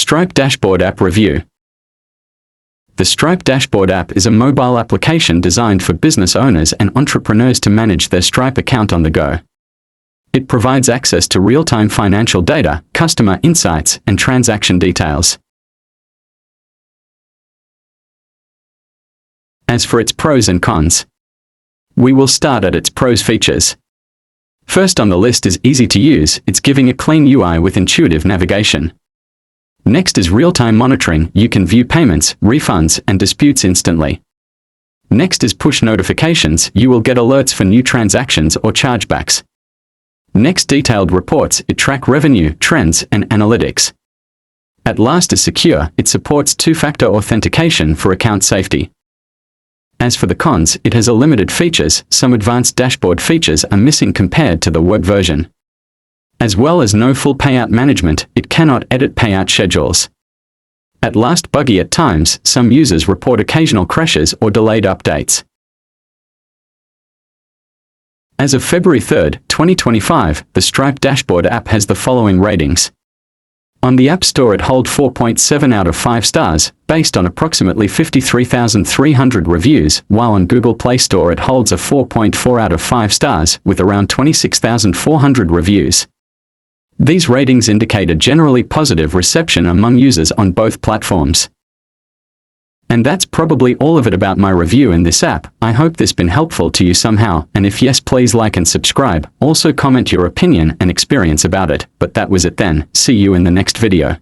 Stripe Dashboard App Review. The Stripe Dashboard app is a mobile application designed for business owners and entrepreneurs to manage their Stripe account on the go. It provides access to real-time financial data, customer insights, and transaction details. As for its pros and cons, we will start at its pros features. First on the list is easy to use. It's giving a clean UI with intuitive navigation. Next is real-time monitoring. You can view payments, refunds, and disputes instantly. Next is push notifications. You will get alerts for new transactions or chargebacks. Next, detailed reports. It track revenue, trends, and analytics. At last is secure. It supports two-factor authentication for account safety. As for the cons, it has a limited features. Some advanced dashboard features are missing compared to the Word version. As well as no full payout management, it cannot edit payout schedules. At last, buggy at times. Some users report occasional crashes or delayed updates. As of February 3, 2025, the Stripe Dashboard app has the following ratings. On the App Store it holds 4.7 out of 5 stars, based on approximately 53,300 reviews, while on Google Play Store it holds a 4.4 out of 5 stars, with around 26,400 reviews. These ratings indicate a generally positive reception among users on both platforms. And that's probably all of it about my review in this app. I hope this been helpful to you somehow, and if yes, please like and subscribe. Also comment your opinion and experience about it. But that was it then. See you in the next video.